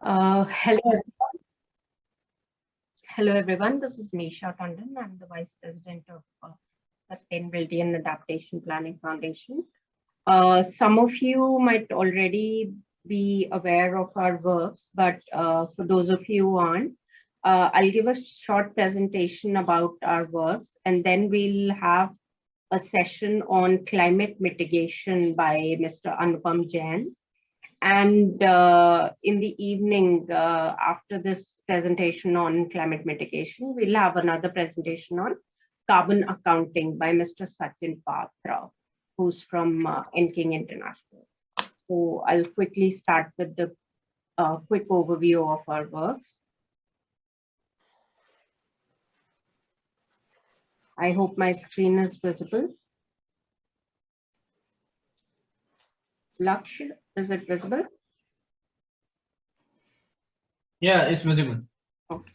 Hello, everyone. This is Nisha Tandon. I'm the Vice President of Sustainability and Adaptation Planning Foundation. Some of you might already be aware of our works, but for those of you who aren't, I'll give a short presentation about our works, and then we'll have a session on climate mitigation by Mr. Anupam Jain. And in the evening, after this presentation on climate mitigation, we'll have another presentation on carbon accounting by Mr. Sachin Patra, who's from Enking International. So I'll quickly start with the quick overview of our works. I hope my screen is visible. Lakshya, is it visible? Yeah, it's visible. Okay.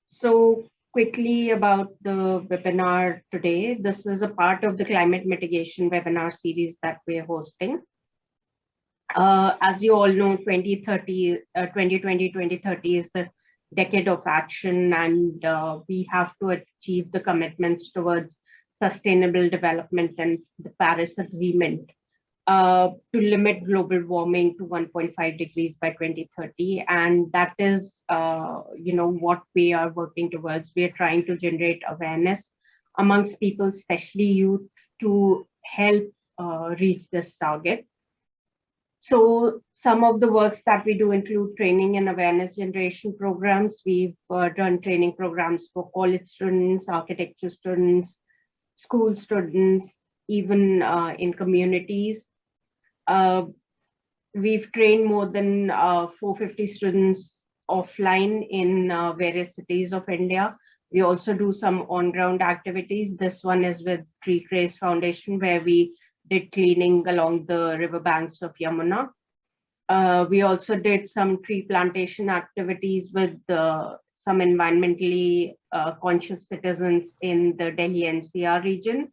So quickly about the webinar today. This is a part of the climate mitigation webinar series that we're hosting. As you all know, 2030 is the decade of action, and we have to achieve the commitments towards sustainable development and the Paris Agreement to limit global warming to 1.5 degrees by 2030. And that is, what we are working towards. We are trying to generate awareness amongst people, especially youth, to help reach this target. So some of the works that we do include training and awareness generation programs. We've done training programs for college students, architecture students, school students, even in communities. We've trained more than 450 students offline in various cities of India. We also do some on-ground activities. This one is with Tree Craze Foundation, where we did cleaning along the riverbanks of Yamuna. We also did some tree plantation activities with some environmentally conscious citizens in the Delhi NCR region.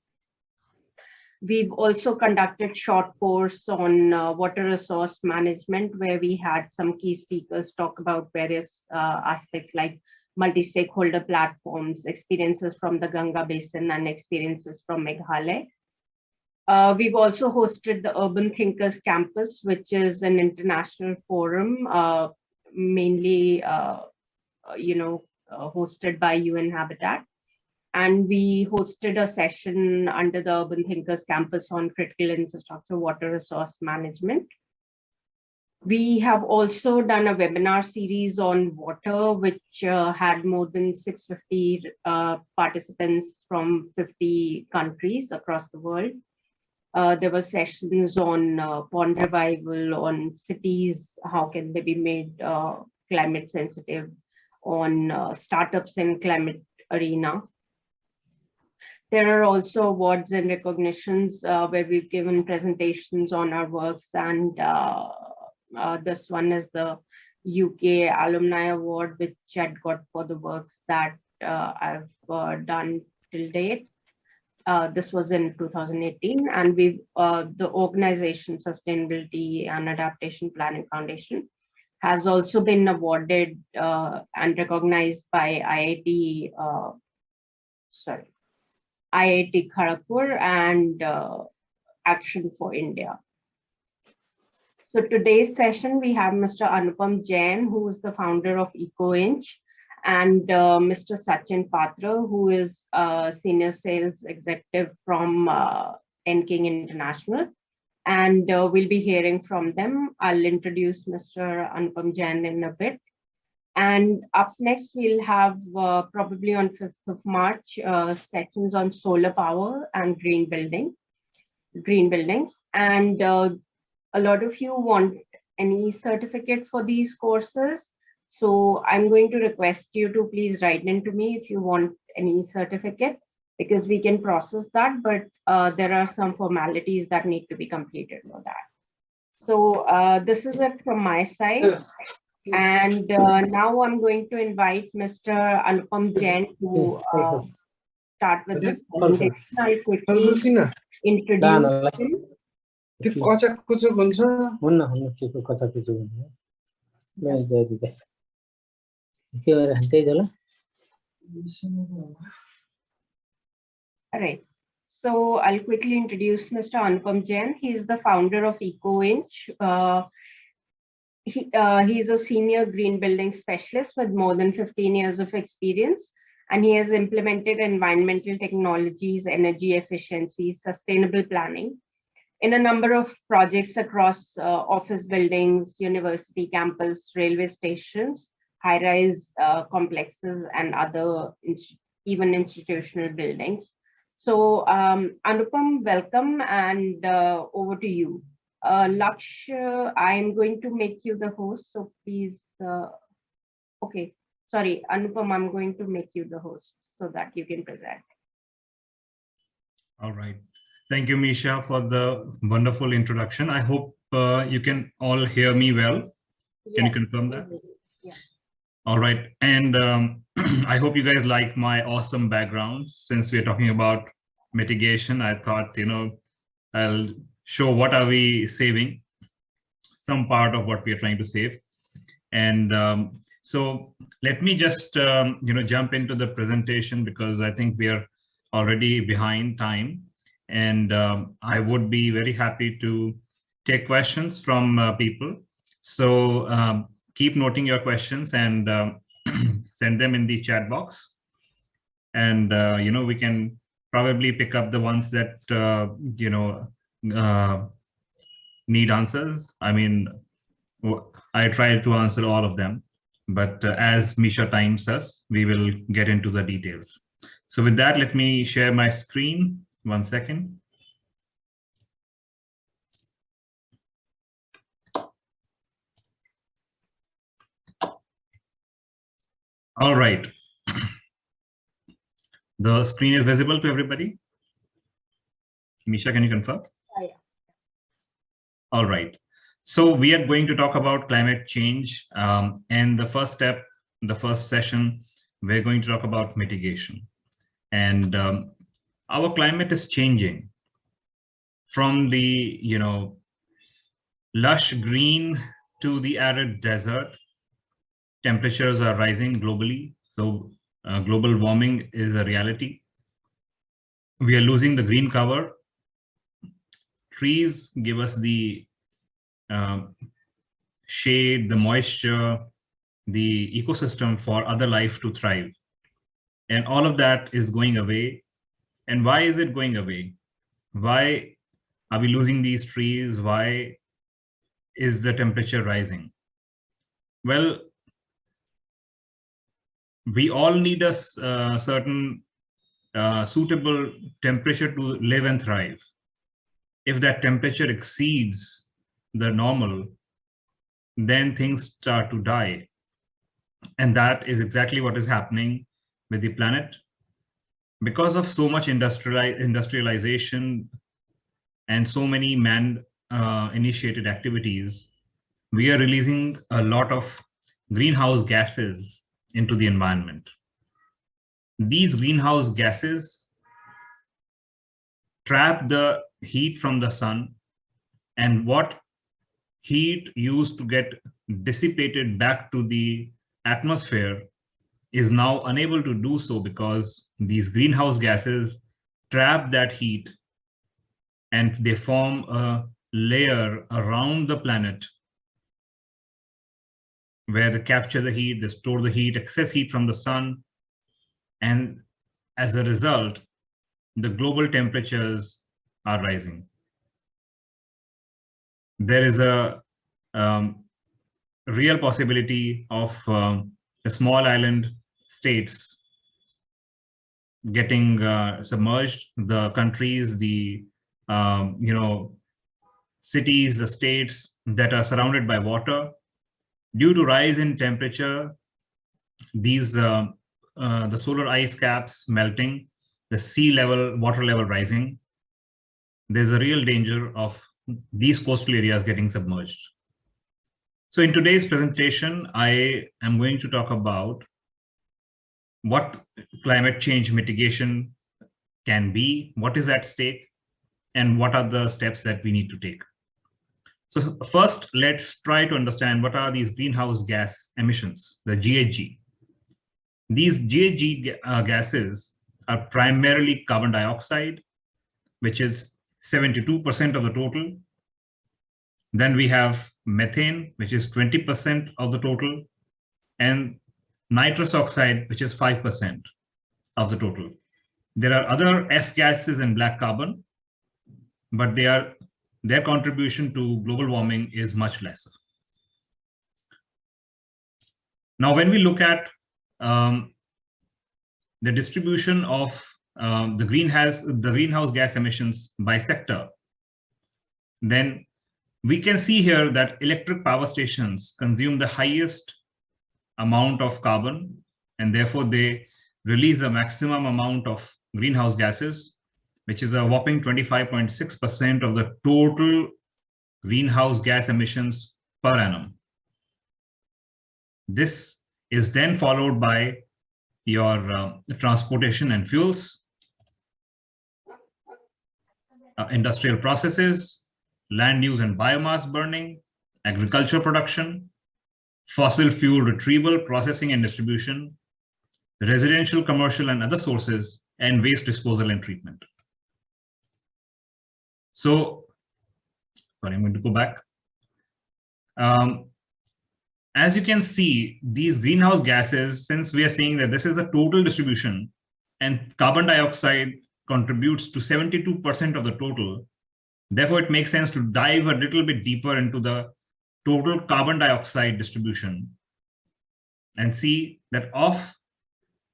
We've also conducted short course on water resource management, where we had some key speakers talk about various aspects like multi-stakeholder platforms, experiences from the Ganga Basin, and experiences from Meghalaya. We've also hosted the Urban Thinkers Campus, which is an international forum, mainly hosted by UN Habitat. And we hosted a session under the Urban Thinkers Campus on critical infrastructure water resource management. We have also done a webinar series on water, which had more than 650 participants from 50 countries across the world. There were sessions on pond revival, on cities, how can they be made climate sensitive, on startups in climate arena. There are also awards and recognitions where we've given presentations on our works, and this one is the UK Alumni Award, which I'd got for the works that I've done till date. This was in 2018, and we've the organization Sustainability and Adaptation Planning Foundation has also been awarded and recognized by IIT Kharagpur and Action for India. So today's session, we have Mr. Anupam Jain, who is the founder of EcoInch, and Mr. Sachin Patra, who is a senior sales executive from Enking International. And we'll be hearing from them. I'll introduce Mr. Anupam Jain in a bit. And up next, we'll have probably on 5th of March, sessions on solar power and green buildings. And a lot of you want any certificate for these courses. So I'm going to request you to please write into me if you want any certificate, because we can process that, but there are some formalities that need to be completed for that. So this is it from my side. And now I'm going to invite Mr. Anupam Jain to start with this presentation. I'll quickly introduce him. त्यो कचा कुचुक हुन्छ हुन्न के को कथा कुचो भन्ने ल दिदै के भएर त्यही होला All right. So I'll quickly introduce Mr. Anupam Jain. He is the founder of EcoInch. He is a senior green building specialist with more than 15 years of experience, and he has implemented environmental technologies, energy efficiency, sustainable planning in a number of projects across office buildings, university campus, railway stations, high-rise complexes, and other even institutional buildings. So Anupam, welcome, and over to you. Laksh, I'm going to make you the host, so please, okay, sorry, Anupam, I'm going to make you the host so that you can present. All right. Thank you, Misha, for the wonderful introduction. I hope you can all hear me well. Can you confirm that? Yeah. All right. And I hope you guys like my awesome background. Since we're talking about mitigation, I thought, I'll show what are we saving, some part of what we are trying to save. And so let me just, jump into the presentation because I think we are already behind time. And I would be very happy to take questions from people. So keep noting your questions and send them in the chat box. And, we can probably pick up the ones that, need answers. I mean, I try to answer all of them, but as Misha times us, we will get into the details. So with that, let me share my screen. 1 second. All right. The screen is visible to everybody. Misha, can you confirm? Yeah. All right. So we are going to talk about climate change. And the first step, the first session, we're going to talk about mitigation. And our climate is changing from the, lush green to the arid desert. Temperatures are rising globally. So global warming is a reality. We are losing the green cover. Trees give us the shade, the moisture, the ecosystem for other life to thrive. And all of that is going away. And why is it going away? Why are we losing these trees? Why is the temperature rising? Well, we all need a certain suitable temperature to live and thrive. If that temperature exceeds the normal, then things start to die. And that is exactly what is happening with the planet. Because of so much industrialization and so many man-initiated activities, we are releasing a lot of greenhouse gases into the environment. These greenhouse gases trap the heat from the sun, and what heat used to get dissipated back to the atmosphere is now unable to do so because these greenhouse gases trap that heat and they form a layer around the planet where they capture the heat, they store the heat, excess heat from the sun. And as a result, the global temperatures are rising. There is a real possibility of the small island states getting submerged, the countries, the cities, the states that are surrounded by water. Due to rise in temperature, these the solar ice caps melting, the sea level, water level rising, there's a real danger of these coastal areas getting submerged. So in today's presentation, I am going to talk about what climate change mitigation can be, what is at stake, and what are the steps that we need to take. So first, let's try to understand what are these greenhouse gas emissions, the GHG. These GHG gases are primarily carbon dioxide, which is 72% of the total. Then we have methane, which is 20% of the total, and nitrous oxide, which is 5% of the total. There are other F gases and black carbon, but their contribution to global warming is much lesser. Now, when we look at the distribution of the greenhouse gas emissions by sector, then we can see here that electric power stations consume the highest amount of carbon, and therefore they release a maximum amount of greenhouse gases, which is a whopping 25.6% of the total greenhouse gas emissions per annum. This is then followed by your transportation and fuels, industrial processes, land use and biomass burning, agriculture production, fossil fuel retrieval, processing and distribution, residential, commercial and other sources, and waste disposal and treatment. So, sorry, I'm going to go back. As you can see, these greenhouse gases, since we are saying that this is a total distribution and carbon dioxide contributes to 72% of the total, therefore it makes sense to dive a little bit deeper into the total carbon dioxide distribution and see that of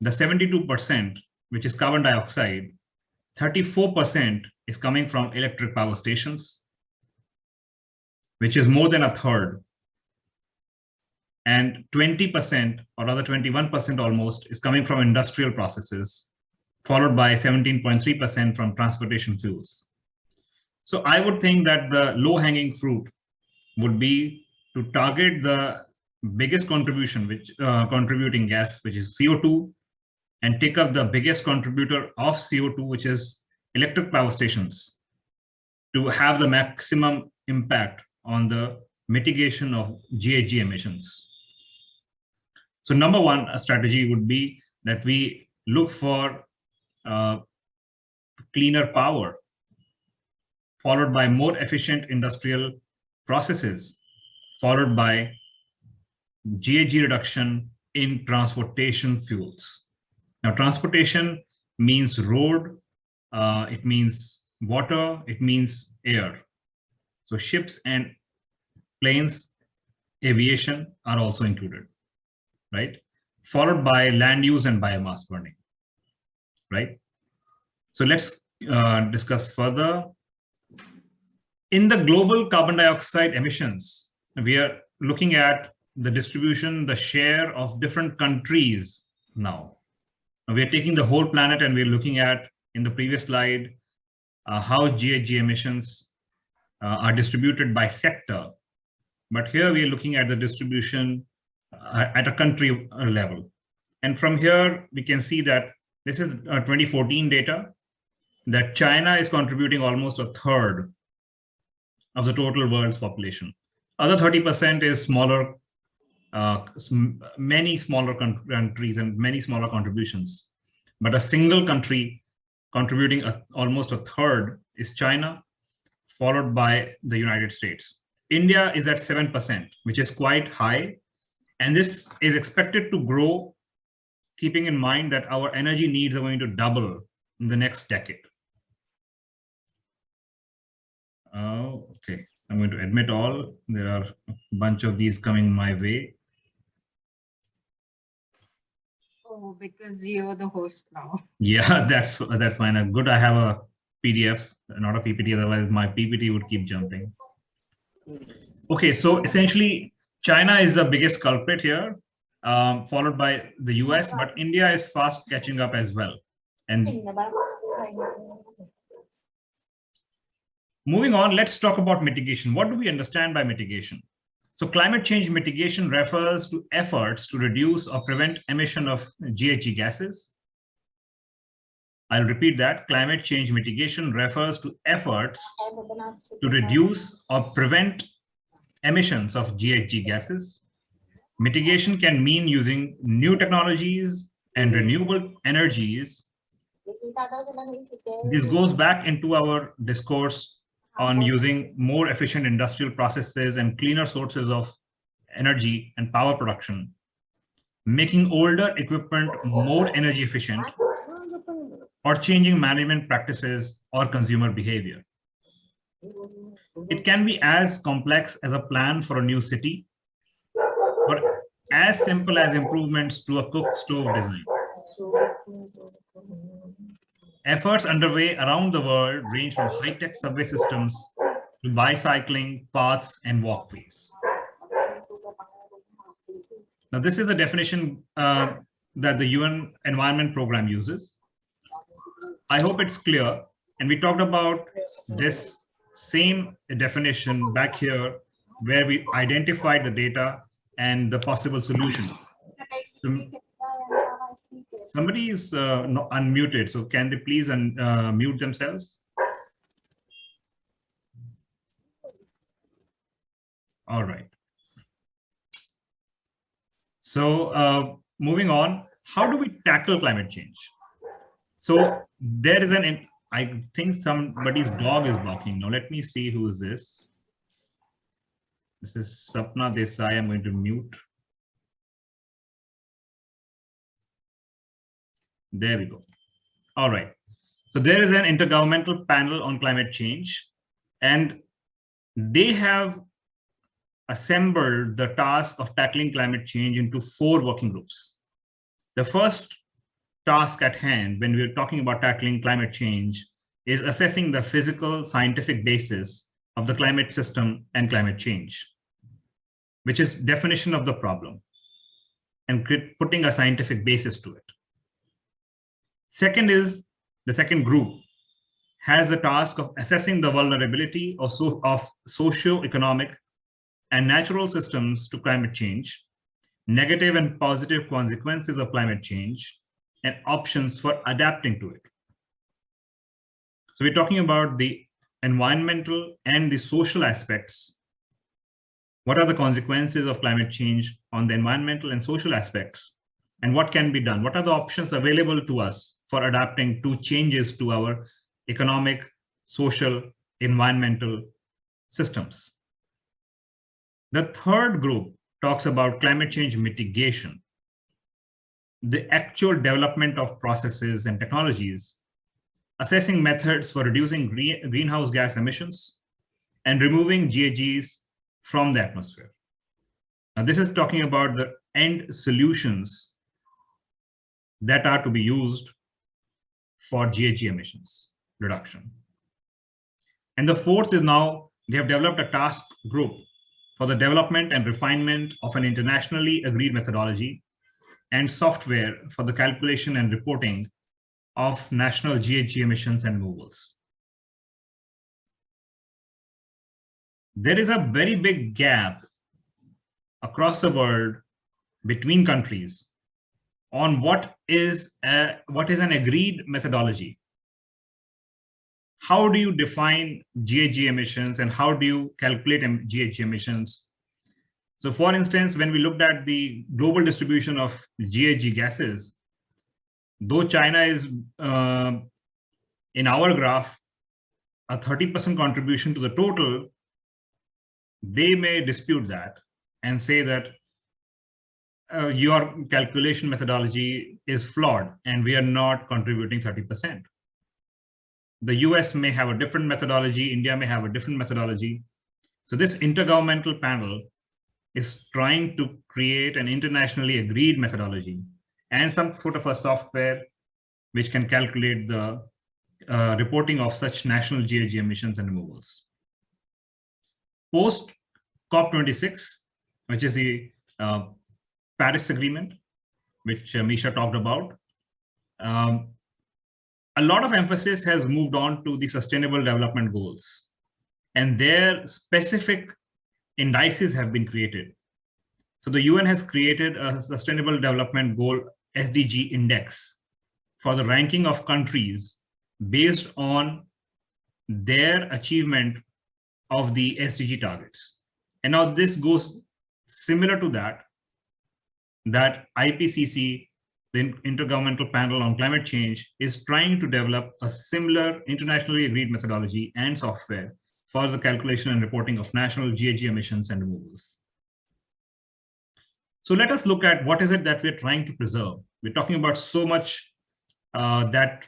the 72%, which is carbon dioxide, 34% is coming from electric power stations, which is more than a third. And 20%, or rather 21% almost, is coming from industrial processes, followed by 17.3% from transportation fuels. So I would think that the low-hanging fruit would be to target the biggest contribution, contributing gas, which is CO2, and take up the biggest contributor of CO2, which is electric power stations, to have the maximum impact on the mitigation of GHG emissions. So number one, a strategy would be that we look for cleaner power, followed by more efficient industrial processes, followed by GHG reduction in transportation fuels. Now, transportation means road, it means water, it means air. So ships and planes, aviation are also included, right? Followed by land use and biomass burning, right? So let's discuss further. In the global carbon dioxide emissions, we are looking at the distribution, the share of different countries now. We are taking the whole planet and we're looking at, in the previous slide, how GHG emissions are distributed by sector. But here we are looking at the distribution at a country level. And from here, we can see that this is 2014 data, that China is contributing almost a third of the total world's population. Other 30% is smaller, many smaller countries and many smaller contributions. But a single country contributing almost a third is China, followed by the United States. India is at 7%, which is quite high. And this is expected to grow, keeping in mind that our energy needs are going to double in the next decade. Okay, I'm going to admit all. There are a bunch of these coming my way. Oh, because you're the host now. Yeah, that's fine. Good, I have a PDF, not a PPT, otherwise my PPT would keep jumping. Okay, so essentially, China is the biggest culprit here, followed by the US, but India is fast catching up as well. And moving on, let's talk about mitigation. What do we understand by mitigation? So climate change mitigation refers to efforts to reduce or prevent emission of GHG gases. I'll repeat that. Climate change mitigation refers to efforts to reduce or prevent emissions of GHG gases. Mitigation can mean using new technologies and renewable energies. This goes back into our discourse on using more efficient industrial processes and cleaner sources of energy and power production, making older equipment more energy efficient, or changing management practices or consumer behavior. It can be as complex as a plan for a new city, or as simple as improvements to a cook stove design. Efforts underway around the world range from high-tech subway systems to bicycling paths and walkways. Now, this is a definition that the UN Environment Program uses. I hope it's clear. And we talked about this same definition back here, where we identified the data and the possible solutions. Somebody is unmuted, so can they please mute themselves? All right. So moving on, how do we tackle climate change? So there is I think somebody's dog is barking. Now let me see who is this. This is Sapna Desai. I'm going to mute. There we go. All right. So there is an intergovernmental panel on climate change, and they have assembled the task of tackling climate change into 4 working groups. The first task at hand when we're talking about tackling climate change is assessing the physical scientific basis of the climate system and climate change, which is definition of the problem and putting a scientific basis to it. Second is the second group has the task of assessing the vulnerability of socio-economic and natural systems to climate change, negative and positive consequences of climate change, and options for adapting to it. So we're talking about the environmental and the social aspects. What are the consequences of climate change on the environmental and social aspects? And what can be done? What are the options available to us for adapting to changes to our economic, social, environmental systems? The third group talks about climate change mitigation, the actual development of processes and technologies, assessing methods for reducing greenhouse gas emissions, and removing GHGs from the atmosphere. Now, this is talking about the end solutions that are to be used for GHG emissions reduction. And the fourth is now they have developed a task group for the development and refinement of an internationally agreed methodology and software for the calculation and reporting of national GHG emissions and removals. There is a very big gap across the world between countries on what is an agreed methodology. How do you define GHG emissions and how do you calculate GHG emissions? So for instance, when we looked at the global distribution of GHG gases, though China is in our graph a 30% contribution to the total, they may dispute that and say that your calculation methodology is flawed and we are not contributing 30%. The US may have a different methodology, India may have a different methodology. So this intergovernmental panel is trying to create an internationally agreed methodology and some sort of a software which can calculate the reporting of such national GHG emissions and removals. Post COP26, which is the Paris Agreement, which Misha talked about, a lot of emphasis has moved on to the Sustainable Development Goals, and their specific indices have been created. So the UN has created a Sustainable Development Goal SDG index for the ranking of countries based on their achievement of the SDG targets. And now this goes similar to that IPCC, the Intergovernmental Panel on Climate Change, is trying to develop a similar internationally agreed methodology and software for the calculation and reporting of national GHG emissions and removals. So let us look at what is it that we're trying to preserve. We're talking about so much that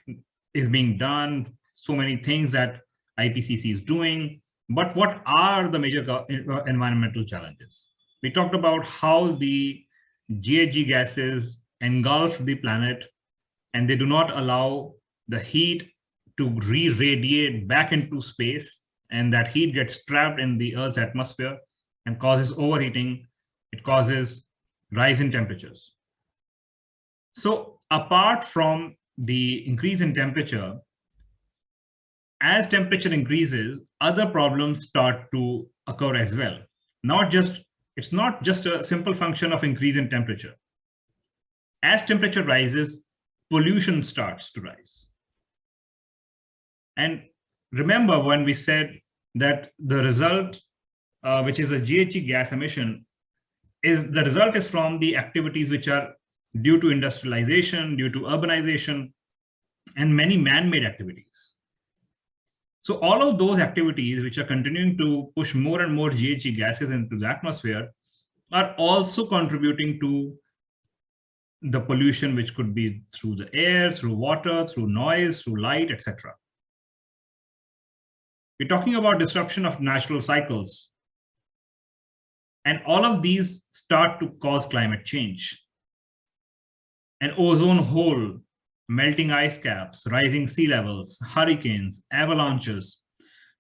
is being done, so many things that IPCC is doing, but what are the major environmental challenges? We talked about how the GHG gases engulf the planet and they do not allow the heat to re-radiate back into space, and that heat gets trapped in the Earth's atmosphere and causes overheating. It causes rise in temperatures. So apart from the increase in temperature, as temperature increases, other problems start to occur as well. It's not just a simple function of increase in temperature. As temperature rises, pollution starts to rise. And remember when we said that the result, which is a GHG gas emission, the result is from the activities which are due to industrialization, due to urbanization, and many man-made activities. So all of those activities which are continuing to push more and more GHG gases into the atmosphere are also contributing to the pollution, which could be through the air, through water, through noise, through light, etc. We're talking about disruption of natural cycles. And all of these start to cause climate change. An ozone hole, melting ice caps, rising sea levels, hurricanes, avalanches,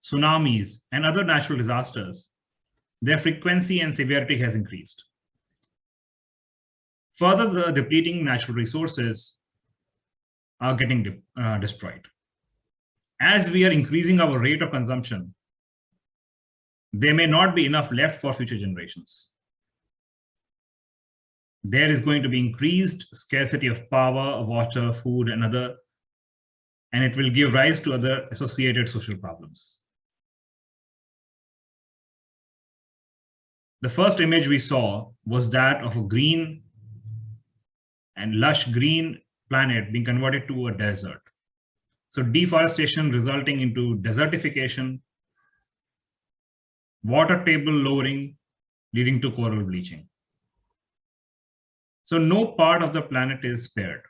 tsunamis, and other natural disasters, their frequency and severity has increased. Further, the depleting natural resources are getting destroyed. As we are increasing our rate of consumption, there may not be enough left for future generations. There is going to be increased scarcity of power, water, food, and it will give rise to other associated social problems. The first image we saw was that of a green and lush green planet being converted to a desert. So deforestation resulting into desertification, water table lowering, leading to coral bleaching. So no part of the planet is spared.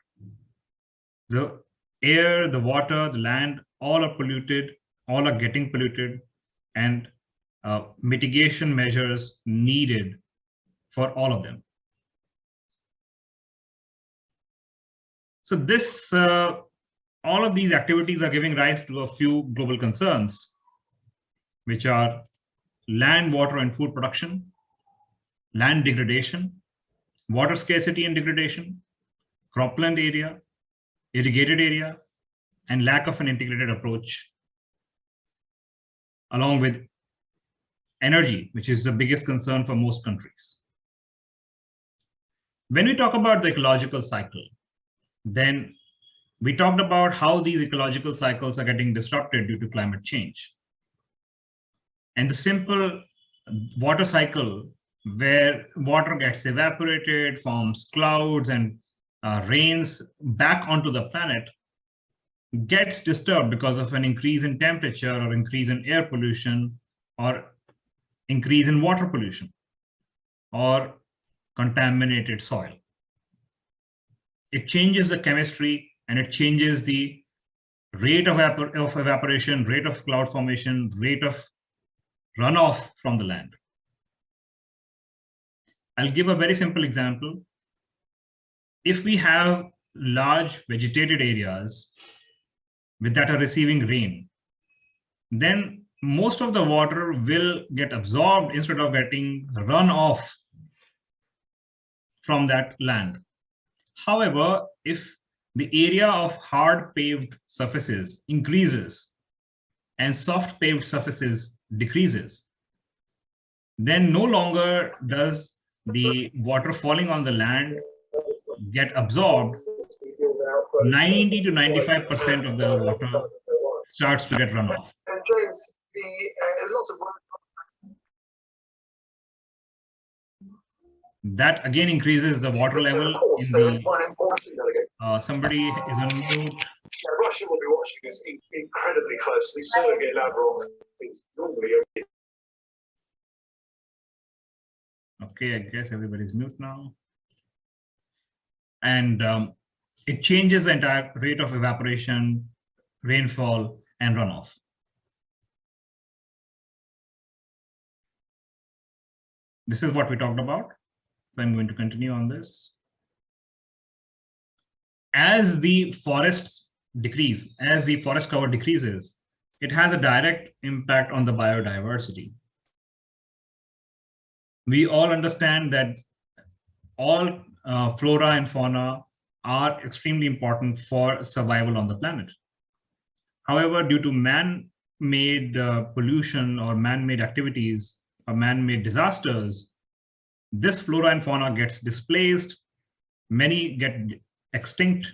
The air, the water, the land, all are polluted, all are getting polluted, and mitigation measures needed for all of them. So this, all of these activities are giving rise to a few global concerns, which are land, water, and food production, land degradation, water scarcity and degradation, cropland area, irrigated area, and lack of an integrated approach, along with energy, which is the biggest concern for most countries. When we talk about the ecological cycle, then we talked about how these ecological cycles are getting disrupted due to climate change. And the simple water cycle, where water gets evaporated, forms clouds, and rains back onto the planet, gets disturbed because of an increase in temperature or increase in air pollution or increase in water pollution or contaminated soil. It changes the chemistry and it changes the rate of evaporation, rate of cloud formation, rate of runoff from the land. I'll give a very simple example. If we have large vegetated areas that are receiving rain, then most of the water will get absorbed instead of getting run off from that land. However, if the area of hard paved surfaces increases and soft paved surfaces decreases, then no longer does the water falling on the land get absorbed. 90 to 95% of the water starts to get run off. That again increases the water level in the, somebody is on mute. Russia will be watching this incredibly closely. Sergei Lavrov is normally Okay, I guess everybody's mute now. And it changes the entire rate of evaporation, rainfall, and runoff. This is what we talked about. So I'm going to continue on this. As the forests decrease, as the forest cover decreases, it has a direct impact on the biodiversity. We all understand that all flora and fauna are extremely important for survival on the planet. However, due to man-made pollution or man-made activities or man-made disasters, this flora and fauna gets displaced, many get extinct,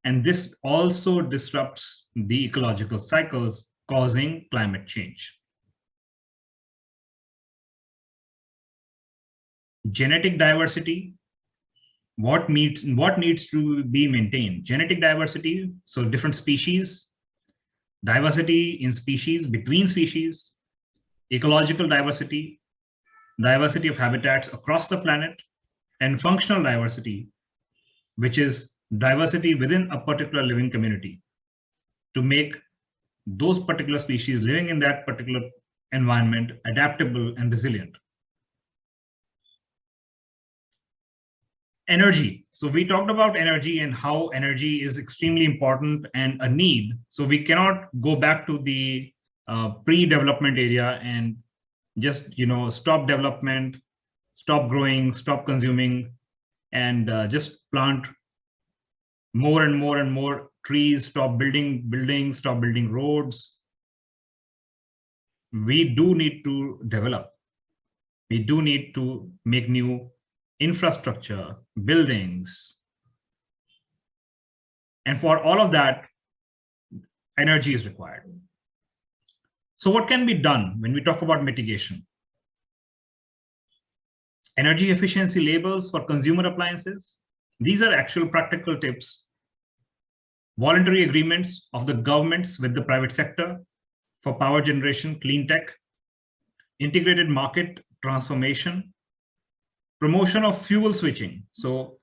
and this also disrupts the ecological cycles, causing climate change. Genetic diversity, what needs to be maintained? Genetic diversity, so different species, diversity in species, between species, ecological diversity, diversity of habitats across the planet, and functional diversity, which is diversity within a particular living community to make those particular species living in that particular environment adaptable and resilient. Energy. So we talked about energy and how energy is extremely important and a need. So we cannot go back to the pre-development area and just stop development, stop growing, stop consuming, and just plant more and more and more trees, stop building buildings, stop building roads. We do need to develop. We do need to make new infrastructure, buildings. And for all of that, energy is required. So what can be done when we talk about mitigation? Energy efficiency labels for consumer appliances. These are actual practical tips. Voluntary agreements of the governments with the private sector for power generation, clean tech, integrated market transformation, promotion of fuel switching. So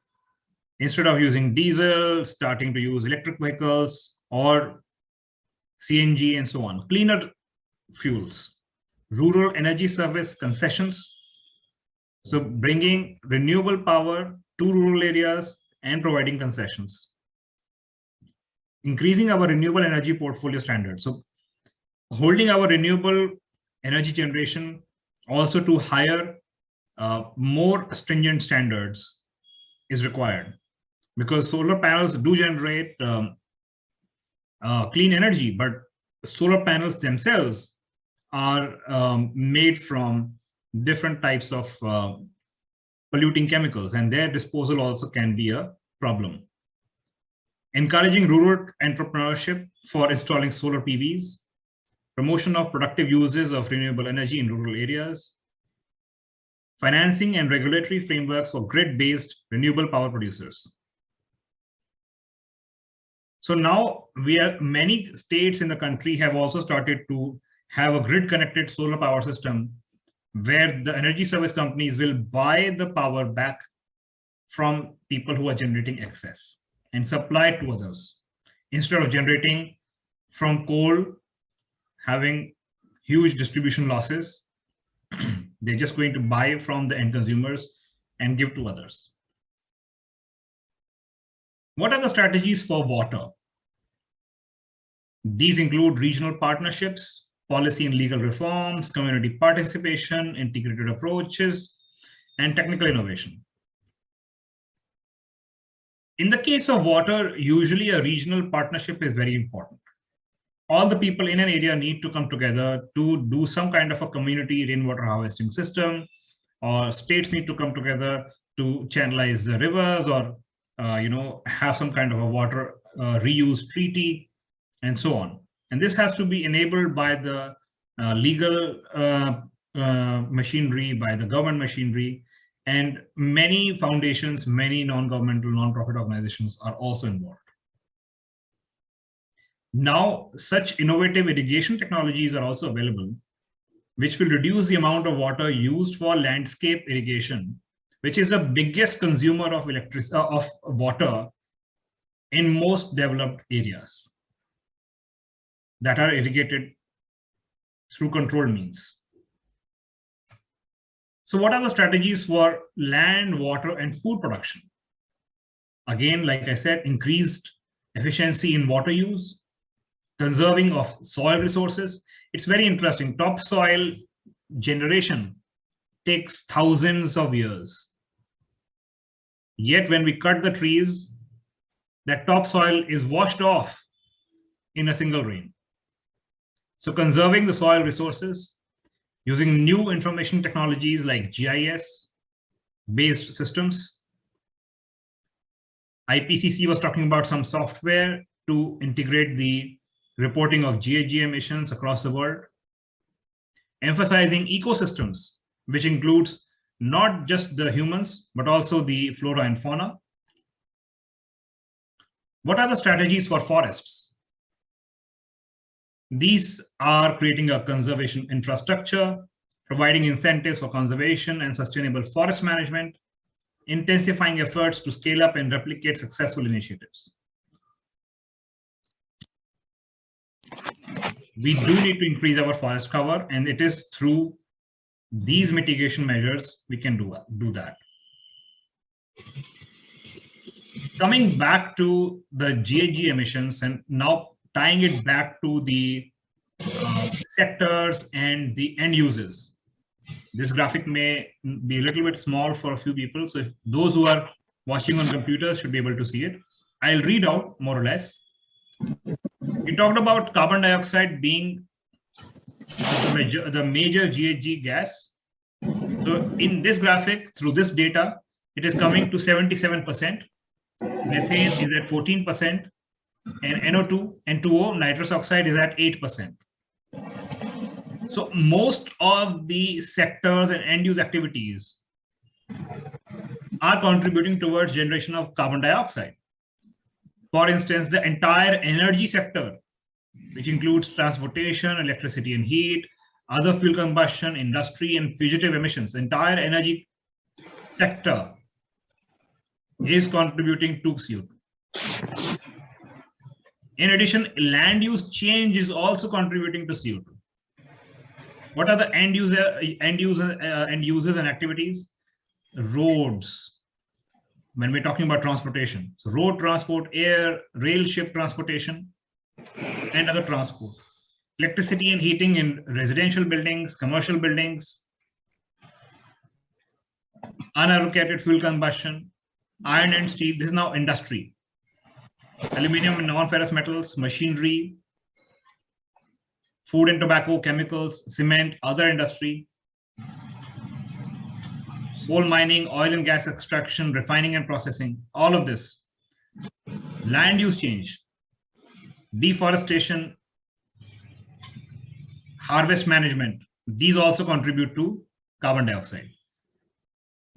instead of using diesel, starting to use electric vehicles or CNG and so on, cleaner fuels, rural energy service concessions. So bringing renewable power to rural areas and providing concessions. Increasing our renewable energy portfolio standards. So holding our renewable energy generation also to higher, more stringent standards is required, because solar panels do generate clean energy, but solar panels themselves are made from different types of polluting chemicals, and their disposal also can be a problem. Encouraging rural entrepreneurship for installing solar PVs, promotion of productive uses of renewable energy in rural areas, financing and regulatory frameworks for grid-based renewable power producers. So now many states in the country have also started to have a grid-connected solar power system where the energy service companies will buy the power back from people who are generating excess and supply it to others. Instead of generating from coal, having huge distribution losses, they're just going to buy from the end consumers and give to others. What are the strategies for water? These include regional partnerships, policy and legal reforms, community participation, integrated approaches, and technical innovation. In the case of water, usually a regional partnership is very important. All the people in an area need to come together to do some kind of a community rainwater harvesting system, or states need to come together to channelize the rivers, or have some kind of a water reuse treaty, and so on. And this has to be enabled by the legal machinery, by the government machinery, And many foundations, many non-governmental, non-profit organizations are also involved. Now, such innovative irrigation technologies are also available, which will reduce the amount of water used for landscape irrigation, which is the biggest consumer of of water in most developed areas that are irrigated through controlled means. So what are the strategies for land, water, and food production? Again, like I said, increased efficiency in water use, conserving of soil resources. It's very interesting. Topsoil generation takes thousands of years. Yet when we cut the trees, that topsoil is washed off in a single rain. So conserving the soil resources, using new information technologies like GIS-based systems. IPCC was talking about some software to integrate the reporting of GHG emissions across the world. Emphasizing ecosystems, which includes not just the humans, but also the flora and fauna. What are the strategies for forests? These are creating a conservation infrastructure, providing incentives for conservation and sustainable forest management, intensifying efforts to scale up and replicate successful initiatives. We do need to increase our forest cover, and it is through these mitigation measures we can do that. Coming back to the GHG emissions and now tying it back to the sectors and the end users. This graphic may be a little bit small for a few people, so if those who are watching on computers should be able to see it. I'll read out more or less. We talked about carbon dioxide being the major GHG gas. So in this graphic, through this data, it is coming to 77%. Methane is at 14%, and NO2 and 2O, nitrous oxide, is at 8%. So most of the sectors and end-use activities are contributing towards generation of carbon dioxide. For instance, the entire energy sector, which includes transportation, electricity and heat, other fuel combustion, industry, and fugitive emissions, entire energy sector is contributing to CO2. In addition, land use change is also contributing to CO2. What are the end users and activities? Roads. When we're talking about transportation, so road transport, air, rail, ship transportation, and other transport. Electricity and heating in residential buildings, commercial buildings, unallocated fuel combustion, iron and steel. This is now industry. Aluminum and non-ferrous metals, machinery, food and tobacco, chemicals, cement, other industry, coal mining, oil and gas extraction, refining and processing, all of this. Land use change, deforestation, harvest management, these also contribute to carbon dioxide.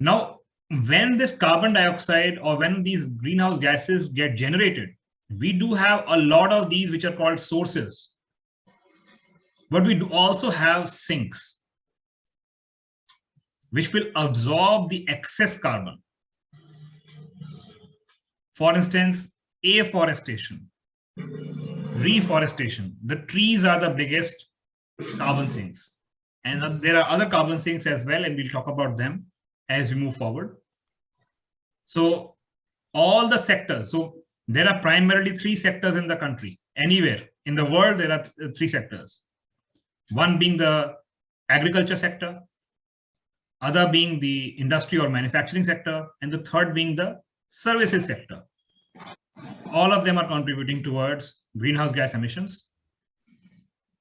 Now, when this carbon dioxide or when these greenhouse gases get generated, we do have a lot of these which are called sources. But we do also have sinks, which will absorb the excess carbon. For instance, afforestation, reforestation. The trees are the biggest carbon sinks. And there are other carbon sinks as well, and we'll talk about them as we move forward. So all the sectors, so there are primarily 3 sectors in the country. Anywhere in the world, there are 3 sectors. One being the agriculture sector, other being the industry or manufacturing sector, and the third being the services sector. All of them are contributing towards greenhouse gas emissions.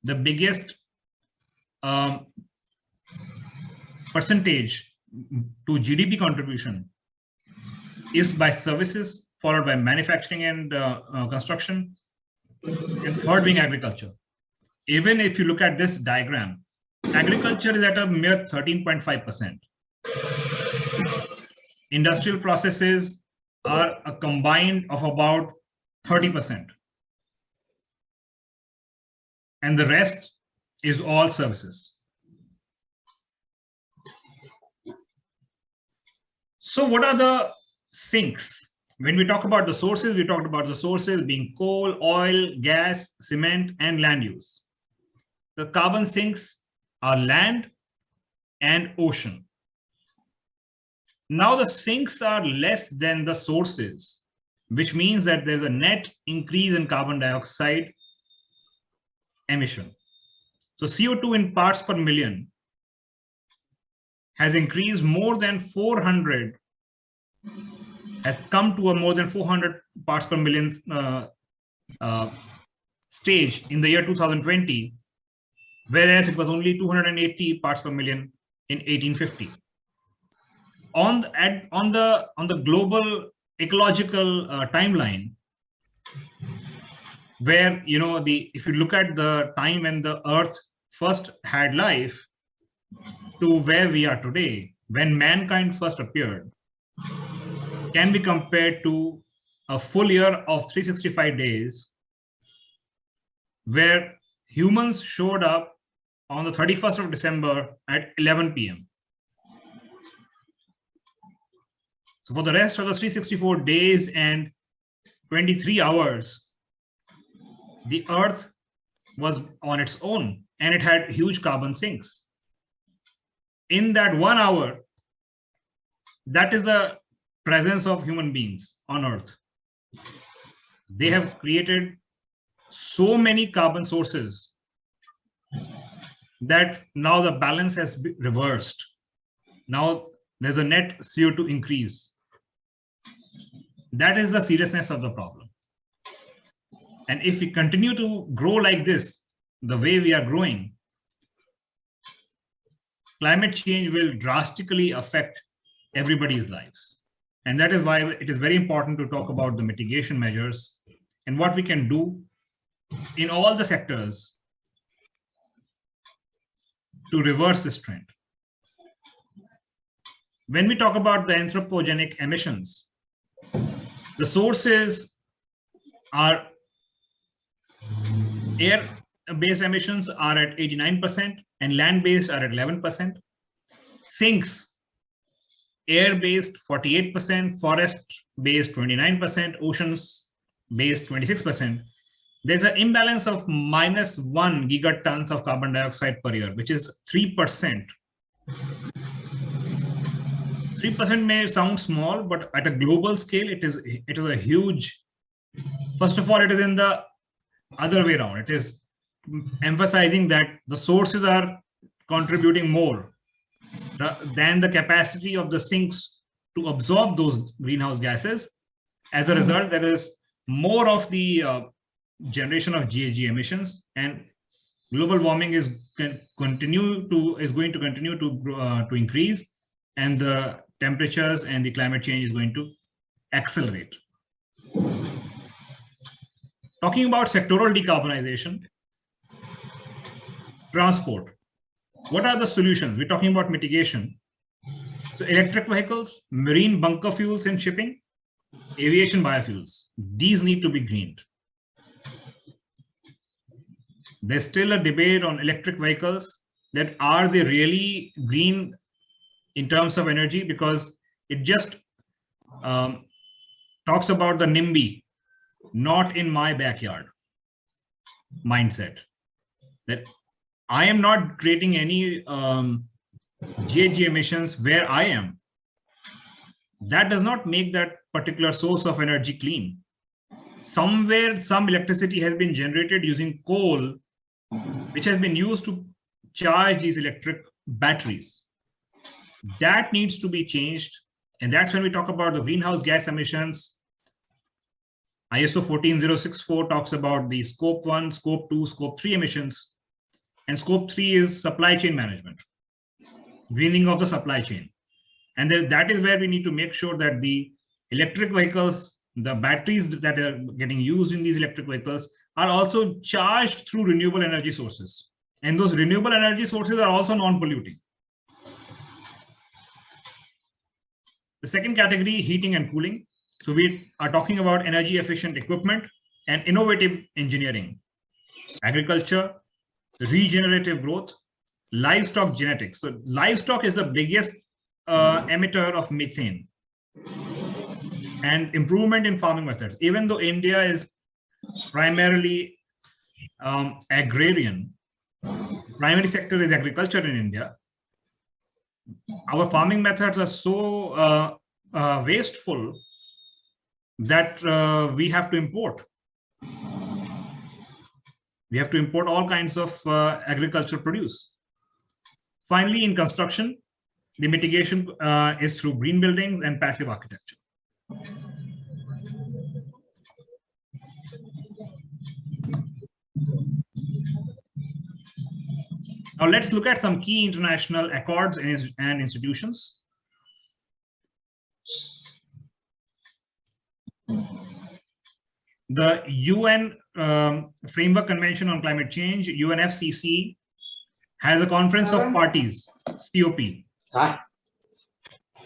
The biggest percentage to GDP contribution is by services, followed by manufacturing and construction, and third being agriculture. Even if you look at this diagram, agriculture is at a mere 13.5%. Industrial processes are a combined of about 30%. And the rest is all services. So what are the sinks? When we talk about the sources, we talked about the sources being coal, oil, gas, cement, and land use. The carbon sinks are land and ocean. Now the sinks are less than the sources, which means that there's a net increase in carbon dioxide emission. So CO2 in parts per million has increased more than 400, has come to a more than 400 parts per million stage in the year 2020, whereas it was only 280 parts per million in 1850. On the global ecological timeline, where if you look at the time when the Earth first had life to where we are today, when mankind first appeared, can be compared to a full year of 365 days, where humans showed up on the 31st of December at 11 p.m. So for the rest of the 364 days and 23 hours, the Earth was on its own and it had huge carbon sinks. In that 1 hour, that is the presence of human beings on Earth. They have created so many carbon sources that now the balance has been reversed. Now there's a net CO2 increase. That is the seriousness of the problem. And if we continue to grow like this, the way we are growing, climate change will drastically affect everybody's lives. And that is why it is very important to talk about the mitigation measures and what we can do in all the sectors to reverse this trend. When we talk about the anthropogenic emissions, the sources are air-based emissions are at 89% and land-based are at 11%. Sinks, air-based 48%, forest-based 29%, oceans-based 26%. There's an imbalance of -1 gigatons of carbon dioxide per year, which is 3%. 3% may sound small, but at a global scale, it is a huge. First of all, it is in the other way around. It is emphasizing that the sources are contributing more than the capacity of the sinks to absorb those greenhouse gases. As a result, there is more of the generation of GHG emissions, and global warming is going to continue to increase, and the temperatures and the climate change is going to accelerate. Talking about sectoral decarbonization, transport. What are the solutions? We're talking about mitigation. So electric vehicles, marine bunker fuels in shipping, aviation biofuels. These need to be greened. There's still a debate on electric vehicles, that are they really green in terms of energy, because it just talks about the NIMBY, not in my backyard mindset, that I am not creating any GHG emissions where I am. That does not make that particular source of energy clean. Somewhere, some electricity has been generated using coal, which has been used to charge these electric batteries. That needs to be changed. And that's when we talk about the greenhouse gas emissions. ISO 14064 talks about the scope 1, scope 2, scope 3 emissions. And scope 3 is supply chain management, greening of the supply chain. And that is where we need to make sure that the electric vehicles, the batteries that are getting used in these electric vehicles, are also charged through renewable energy sources. And those renewable energy sources are also non-polluting. The second category, heating and cooling. So we are talking about energy efficient equipment and innovative engineering, agriculture, regenerative growth, livestock genetics. So livestock is the biggest emitter of methane, and improvement in farming methods. Even though India is primarily agrarian, primary sector is agriculture in India, our farming methods are so wasteful that we have to import. We have to import all kinds of agricultural produce. Finally, in construction, the mitigation is through green buildings and passive architecture. Now let's look at some key international accords and institutions. The UN Framework Convention on Climate Change, UNFCCC, has a conference of parties, COP.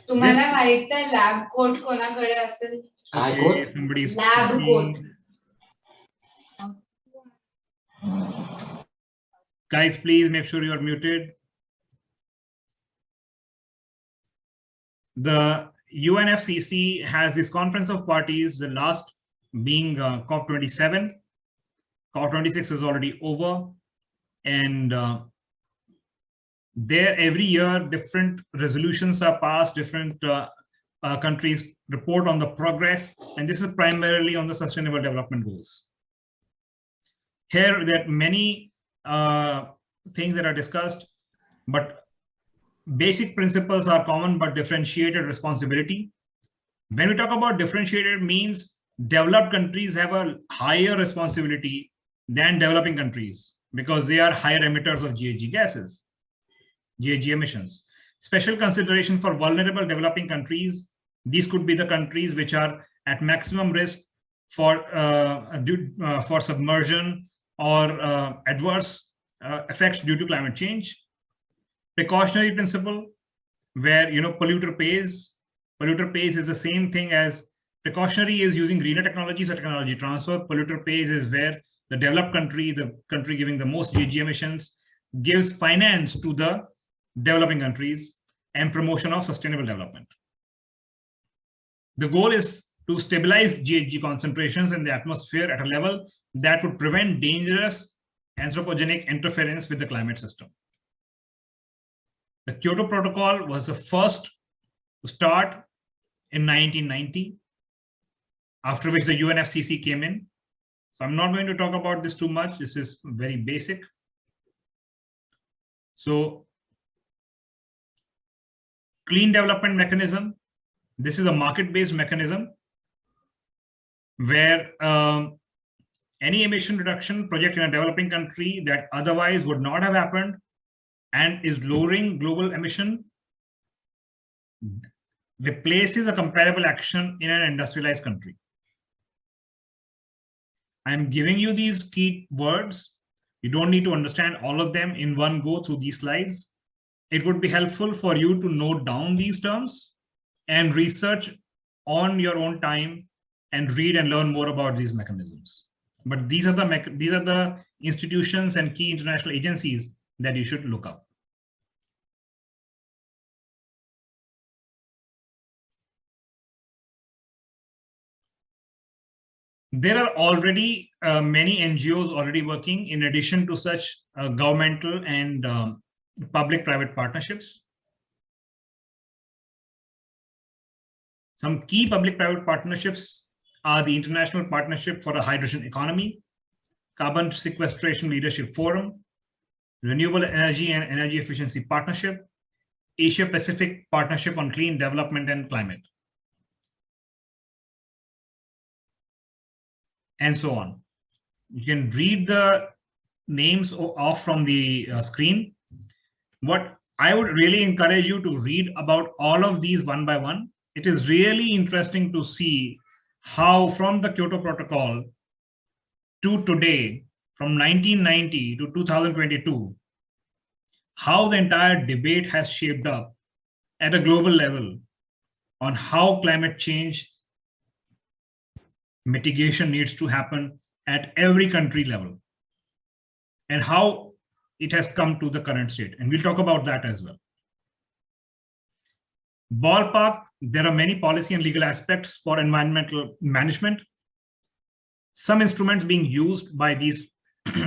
तुम्हाला माहित आहे lab coat कोणाकडे असेल? Okay, somebody's lab coat. Guys, please make sure you are muted. The UNFCCC has this conference of parties, the last being COP27. COP26 is already over, and there every year different resolutions are passed, different countries report on the progress, and this is primarily on the sustainable development goals. Here there are many things that are discussed, but basic principles are common but differentiated responsibility. When we talk about differentiated, means developed countries have a higher responsibility than developing countries because they are higher emitters of GHG gases, GHG emissions. Special consideration for vulnerable developing countries. These could be the countries which are at maximum risk for submersion or adverse effects due to climate change. Precautionary principle, where polluter pays. Polluter pays is the same thing as precautionary is using greener technologies or technology transfer. Polluter pays is where the developed country, the country giving the most GHG emissions, gives finance to the developing countries and promotion of sustainable development. The goal is to stabilize GHG concentrations in the atmosphere at a level that would prevent dangerous anthropogenic interference with the climate system. The Kyoto Protocol was the first to start in 1990, after which the UNFCCC came in. So I'm not going to talk about this too much. This is very basic. So clean development mechanism. This is a market-based mechanism where any emission reduction project in a developing country that otherwise would not have happened and is lowering global emission replaces a comparable action in an industrialized country. I'm giving you these key words. You don't need to understand all of them in one go through these slides. It would be helpful for you to note down these terms and research on your own time and read and learn more about these mechanisms. But these are the institutions and key international agencies that you should look up. There are already many NGOs already working in addition to such governmental and public-private partnerships. Some key public-private partnerships are the International Partnership for a Hydrogen Economy, Carbon Sequestration Leadership Forum, Renewable Energy and Energy Efficiency Partnership, Asia Pacific Partnership on Clean Development and Climate, and so on. You can read the names off from the screen. What I would really encourage you to read about all of these one by one. It is really interesting to see how from the Kyoto Protocol to today, from 1990 to 2022, how the entire debate has shaped up at a global level on how climate change mitigation needs to happen at every country level and how it has come to the current state. And we'll talk about that as well. Ballpark, there are many policy and legal aspects for environmental management. Some instruments being used by these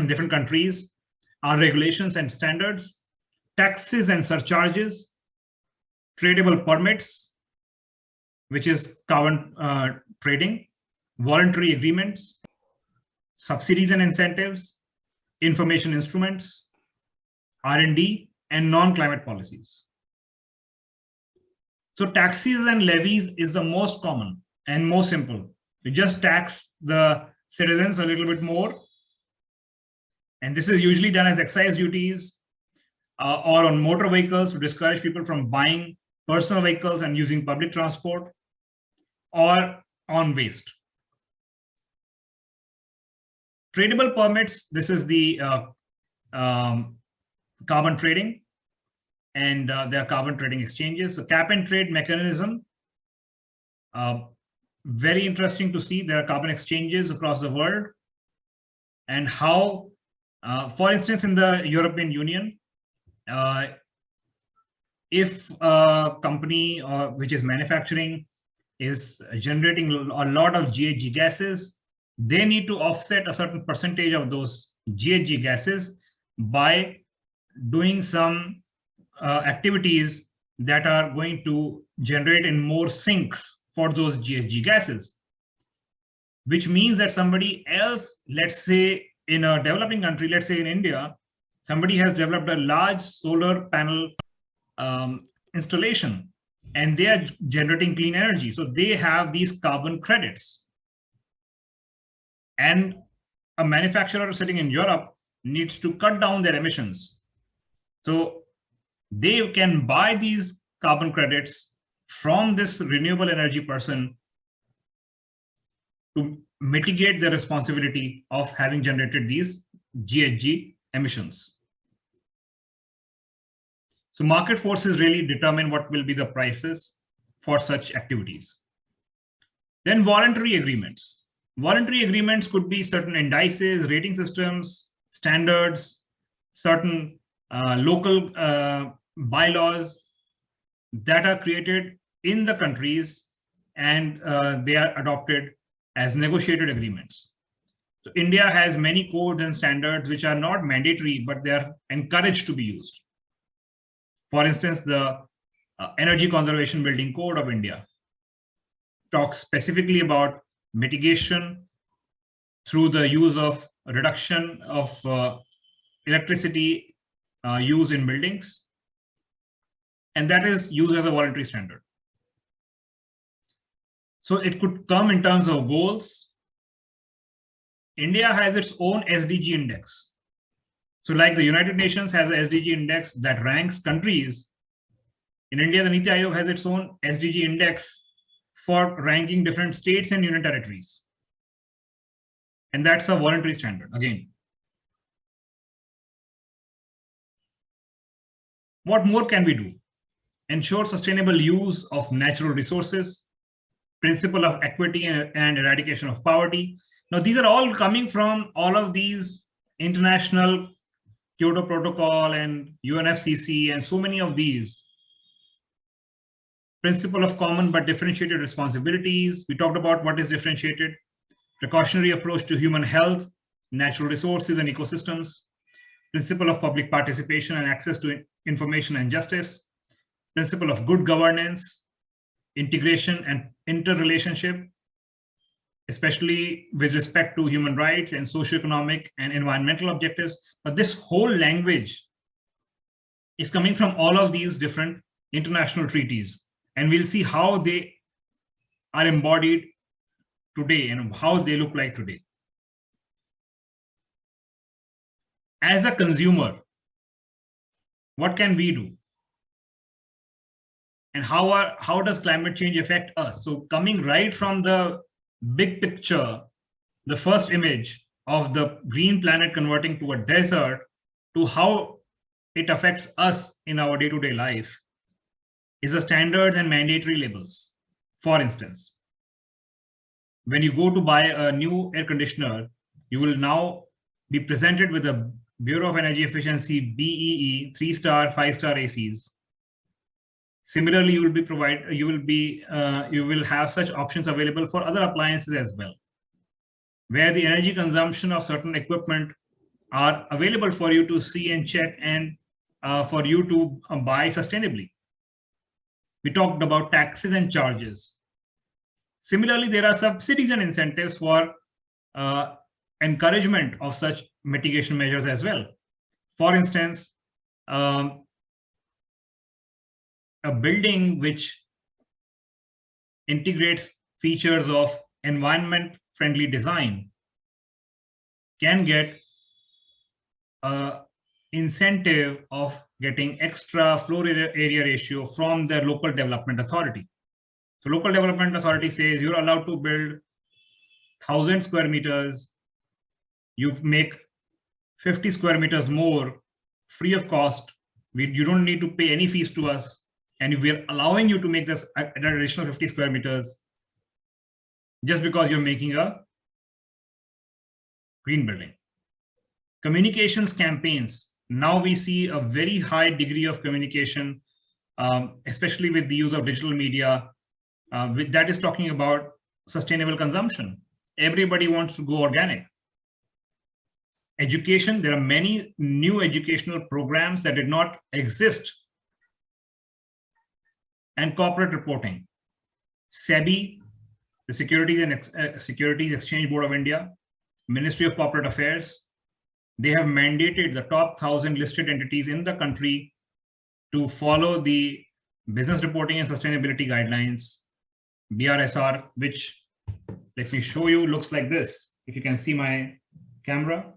different countries are regulations and standards, taxes and surcharges, tradable permits, which is carbon trading, voluntary agreements, subsidies and incentives, information instruments, R&D, and non-climate policies. So taxes and levies is the most common and most simple. You just tax the citizens a little bit more. And this is usually done as excise duties or on motor vehicles to discourage people from buying personal vehicles and using public transport, or on waste. Tradable permits, this is the carbon trading, and there are carbon trading exchanges. So cap and trade mechanism, very interesting to see. There are carbon exchanges across the world, and how, for instance, in the European Union, if a company which is manufacturing is generating a lot of GHG gases, they need to offset a certain percentage of those GHG gases by doing some activities that are going to generate in more sinks for those GHG gases, which means that somebody else, let's say in a developing country, let's say in India, somebody has developed a large solar panel installation and they are generating clean energy. So they have these carbon credits. And a manufacturer sitting in Europe needs to cut down their emissions. So they can buy these carbon credits from this renewable energy person to mitigate the responsibility of having generated these GHG emissions. So market forces really determine what will be the prices for such activities. Then voluntary agreements. Voluntary agreements could be certain indices, rating systems, standards, certain local bylaws that are created in the countries, and they are adopted as negotiated agreements. So India has many codes and standards which are not mandatory, but they are encouraged to be used. For instance, the Energy Conservation Building Code of India talks specifically about mitigation through the use of reduction of electricity use in buildings, and that is used as a voluntary standard. So it could come in terms of goals. India has its own SDG index. So like the United Nations has an SDG index that ranks countries, in India, the Niti Aayog has its own SDG index for ranking different states and union territories. And that's a voluntary standard again. What more can we do? Ensure sustainable use of natural resources, principle of equity and eradication of poverty. Now, these are all coming from all of these international Kyoto Protocol and UNFCCC and so many of these. Principle of common but differentiated responsibilities. We talked about what is differentiated. Precautionary approach to human health, natural resources and ecosystems. Principle of public participation and access to information and justice. Principle of good governance, integration and interrelationship, especially with respect to human rights and socioeconomic and environmental objectives. But this whole language is coming from all of these different international treaties. And we'll see how they are embodied today and how they look like today. As a consumer, what can we do? And how does climate change affect us? So coming right from the big picture, the first image of the green planet converting to a desert, to how it affects us in our day-to-day life, is the standards and mandatory labels. For instance, when you go to buy a new air conditioner, you will now be presented with a Bureau of Energy Efficiency BEE 3-star, 5-star ACs. Similarly, you will have such options available for other appliances as well, where the energy consumption of certain equipment are available for you to see and check, and for you to buy sustainably. We talked about taxes and charges. Similarly, there are subsidies and incentives for encouragement of such mitigation measures as well. For instance, a building which integrates features of environment-friendly design can get an incentive of getting extra floor area ratio from their local development authority. So local development authority says you're allowed to build 1,000 square meters. You make 50 square meters more free of cost. You don't need to pay any fees to us. And we are allowing you to make this an additional 50 square meters just because you're making a green building. Communications campaigns. Now we see a very high degree of communication, especially with the use of digital media, that is talking about sustainable consumption. Everybody wants to go organic. Education, there are many new educational programs that did not exist. And corporate reporting. SEBI, the Securities Exchange Board of India, Ministry of Corporate Affairs, they have mandated the top 1,000 listed entities in the country to follow the business reporting and sustainability guidelines, BRSR, which, let me show you, looks like this. If you can see my camera.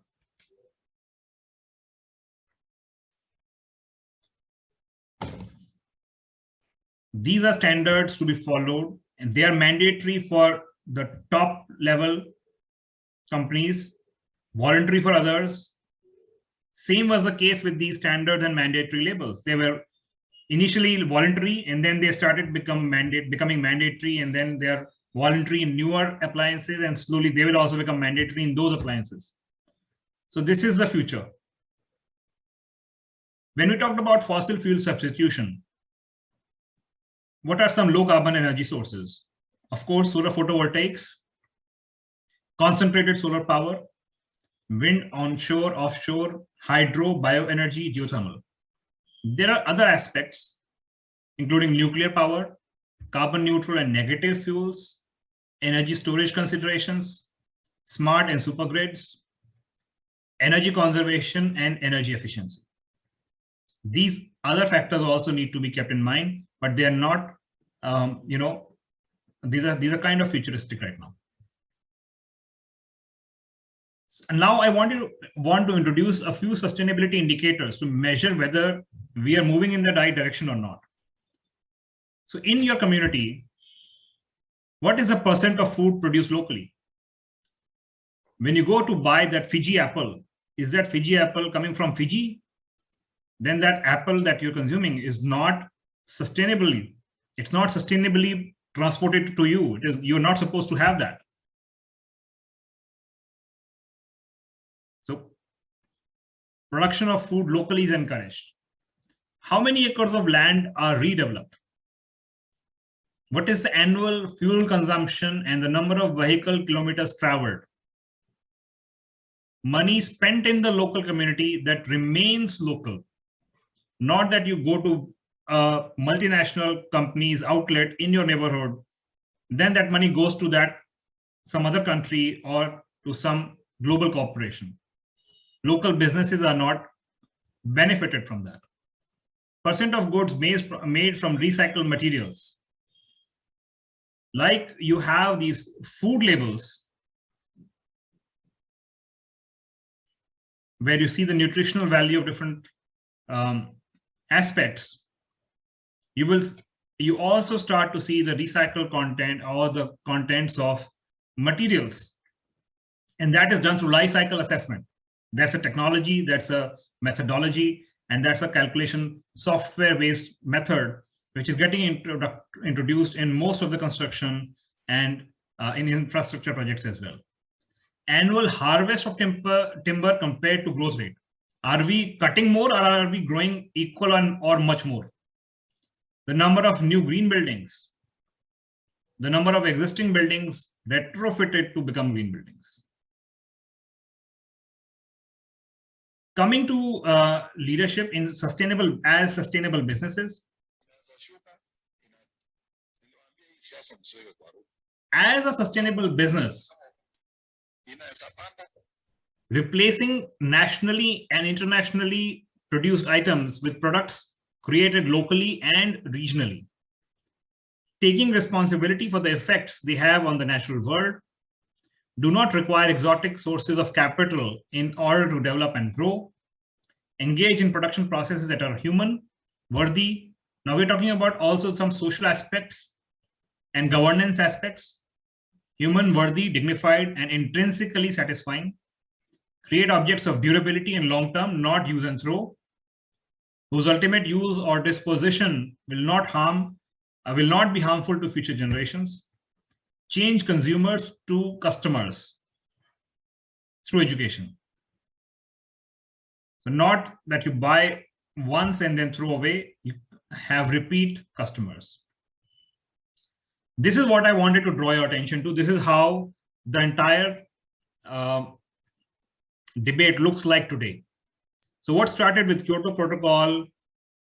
These are standards to be followed, and they are mandatory for the top level companies, voluntary for others. Same was the case with these standards and mandatory labels. They were initially voluntary, and then they started becoming mandatory, and then they're voluntary in newer appliances, and slowly they will also become mandatory in those appliances. So this is the future. When we talked about fossil fuel substitution, what are some low carbon energy sources? Of course, solar photovoltaics, concentrated solar power, wind onshore, offshore, hydro, bioenergy, geothermal. There are other aspects, including nuclear power, carbon neutral and negative fuels, energy storage considerations, smart and super grids, energy conservation, and energy efficiency. These other factors also need to be kept in mind, but they are not, these are kind of futuristic right now. And now I want to introduce a few sustainability indicators to measure whether we are moving in the right direction or not. So in your community, what is the % of food produced locally? When you go to buy that Fiji apple, is that Fiji apple coming from Fiji? Then that apple that you're consuming is not sustainably, it's not sustainably transported to you. You're not supposed to have that. So production of food locally is encouraged. How many acres of land are redeveloped? What is the annual fuel consumption and the number of vehicle kilometers traveled? Money spent in the local community that remains local, not that you go to a multinational company's outlet in your neighborhood, then that money goes to some other country or to some global corporation. Local businesses are not benefited from that. % of goods made from recycled materials. Like you have these food labels where you see the nutritional value of different aspects. You also start to see the recycled content or the contents of materials. And that is done through life cycle assessment. That's a technology, that's a methodology, and that's a calculation software-based method which is getting introduced in most of the construction and in infrastructure projects as well. Annual harvest of timber compared to growth rate. Are we cutting more or are we growing equal or much more? The number of new green buildings, the number of existing buildings retrofitted to become green buildings. Coming to leadership in sustainable businesses. As a sustainable business, replacing nationally and internationally produced items with products created locally and regionally, taking responsibility for the effects they have on the natural world, do not require exotic sources of capital in order to develop and grow, engage in production processes that are human, worthy. Now we're talking about also some social aspects and governance aspects, human, worthy, dignified, and intrinsically satisfying, create objects of durability and long-term, not use and throw, whose ultimate use or disposition will not be harmful to future generations, change consumers to customers through education. So not that you buy once and then throw away, you have repeat customers. This is what I wanted to draw your attention to. This is how the entire debate looks like today. So what started with Kyoto Protocol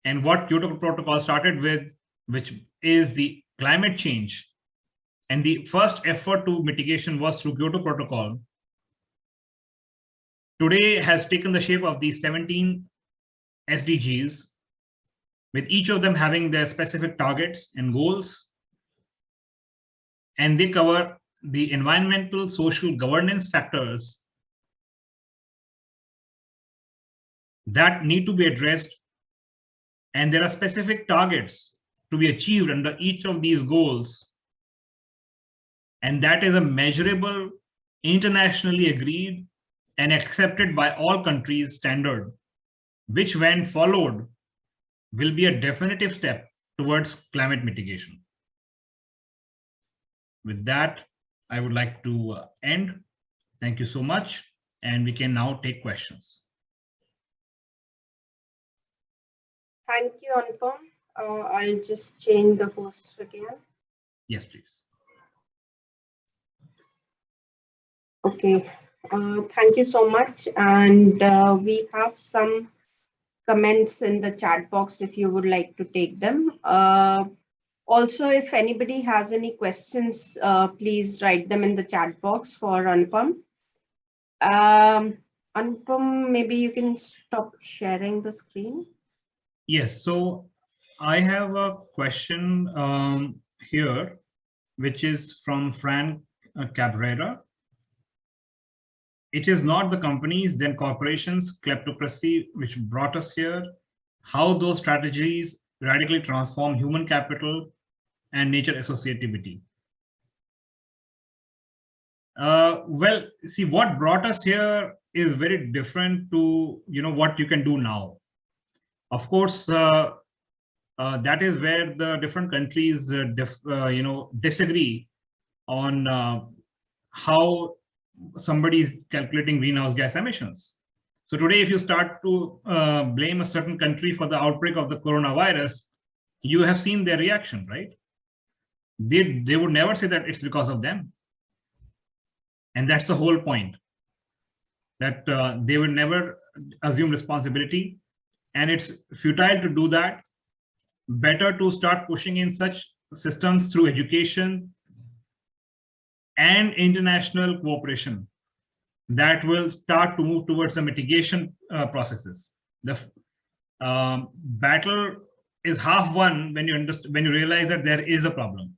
and what Kyoto Protocol started with, which is the climate change, and the first effort to mitigation was through Kyoto Protocol, today has taken the shape of these 17 SDGs, with each of them having their specific targets and goals. And they cover the environmental, social, governance factors that need to be addressed. And there are specific targets to be achieved under each of these goals. And that is a measurable, internationally agreed and accepted by all countries standard, which when followed will be a definitive step towards climate mitigation. With that, I would like to end. Thank you so much. And we can now take questions. Thank you, Anupam. I'll just change the host again. Yes, please. Okay. Thank you so much. And we have some comments in the chat box if you would like to take them. Also, if anybody has any questions, please write them in the chat box for Anupam. Anupam, maybe you can stop sharing the screen. Yes, so I have a question here, which is from Frank Cabrera. It is not the companies, then corporations, kleptocracy, which brought us here. How those strategies radically transform human capital and nature associativity. Well, see, what brought us here is very different to what you can do now. Of course, that is where the different countries disagree on how somebody is calculating greenhouse gas emissions. So today, if you start to blame a certain country for the outbreak of the coronavirus, you have seen their reaction, right? They would never say that it's because of them. And that's the whole point, that they will never assume responsibility. And it's futile to do that. Better to start pushing in such systems through education and international cooperation that will start to move towards the mitigation processes. The battle is half won when you realize that there is a problem.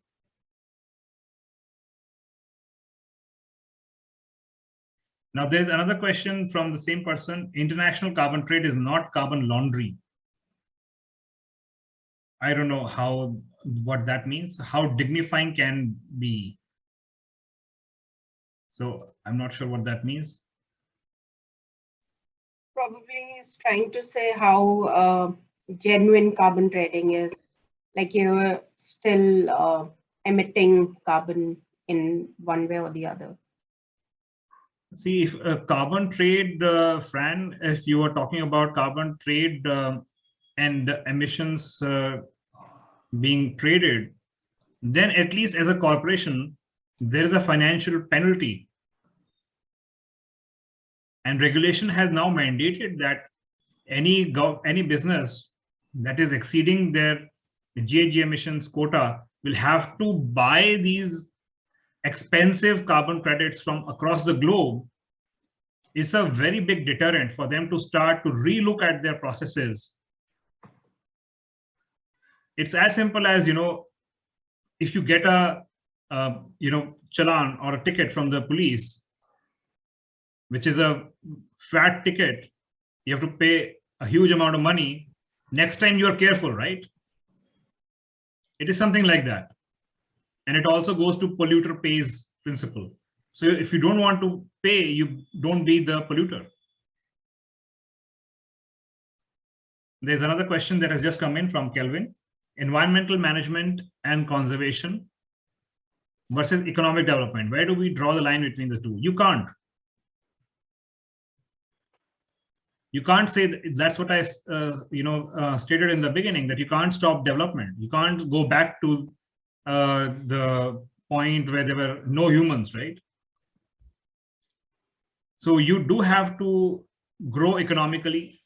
Now, there's another question from the same person. International carbon trade is not carbon laundry. I don't know what that means, how dignifying can be. So I'm not sure what that means. Probably is trying to say how genuine carbon trading is. Like you're still emitting carbon in one way or the other. See, if carbon trade, Fran, if you were talking about carbon trade and emissions being traded, then at least as a corporation, there is a financial penalty. And regulation has now mandated that any business that is exceeding their GHG emissions quota will have to buy these expensive carbon credits from across the globe. It's a very big deterrent for them to start to relook at their processes. It's as simple as, if you get a challan or a ticket from the police, which is a fat ticket, you have to pay a huge amount of money. Next time you are careful, right? It is something like that. And it also goes to polluter pays principle. So if you don't want to pay, you don't be the polluter. There's another question that has just come in from Kelvin. Environmental management and conservation versus economic development. Where do we draw the line between the two? You can't. You can't say that. That's what I stated in the beginning, that you can't stop development. You can't go back to the point where there were no humans, right? So you do have to grow economically.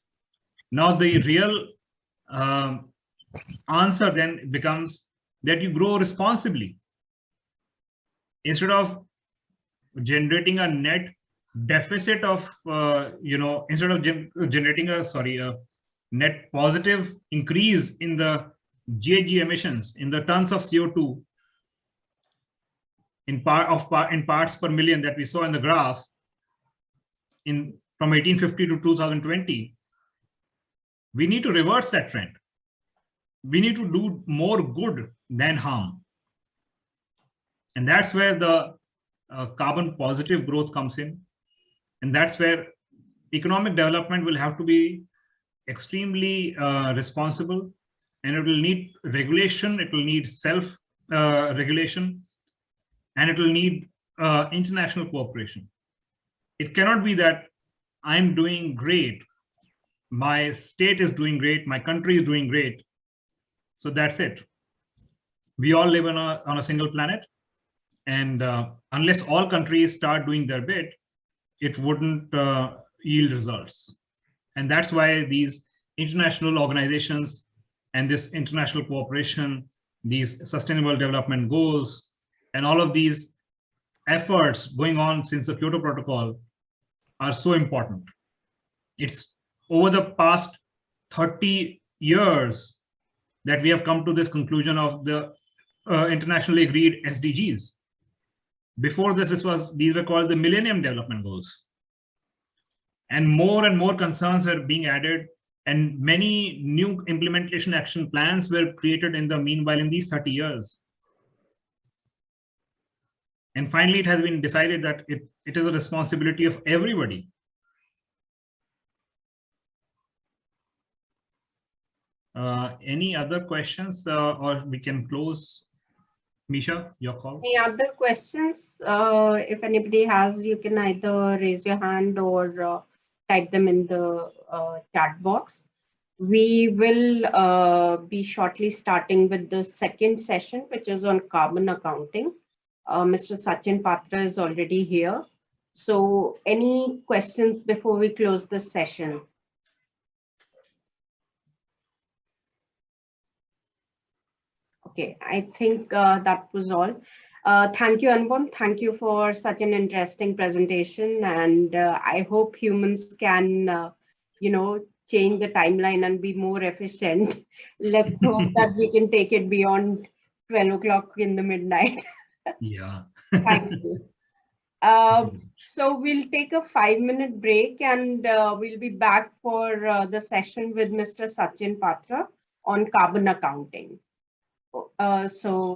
Now the real answer then becomes that you grow responsibly. Instead of generating a net deficit of, instead of generating a net positive increase in the GHG emissions, in the tons of CO2 in parts per million that we saw in the graph from 1850 to 2020, we need to reverse that trend. We need to do more good than harm. And that's where the carbon positive growth comes in. And that's where economic development will have to be extremely responsible, and it will need regulation, it will need self-regulation, and it will need international cooperation. It cannot be that I'm doing great, my state is doing great, my country is doing great, so that's it. We all live on a single planet, and unless all countries start doing their bit, it wouldn't yield results. And that's why these international organizations and this international cooperation, these sustainable development goals, and all of these efforts going on since the Kyoto Protocol are so important. It's over the past 30 years that we have come to this conclusion of the internationally agreed SDGs. Before this, these were called the Millennium Development Goals. And more concerns are being added, and many new implementation action plans were created in the meanwhile in these 30 years. And finally, it has been decided that it is a responsibility of everybody. Any other questions, or we can close? Misha, your call. Any other questions? If anybody has, you can either raise your hand or type them in the chat box. We will be shortly starting with the second session, which is on carbon accounting. Mr. Sachin Patra is already here. So any questions before we close this session? Okay, I think that was all. Thank you, Anupam. Thank you for such an interesting presentation. And I hope humans can, change the timeline and be more efficient. Let's hope that we can take it beyond 12 o'clock in the midnight. Yeah. Thank you. So we'll take a 5-minute break, and we'll be back for the session with Mr. Sachin Patra on carbon accounting. So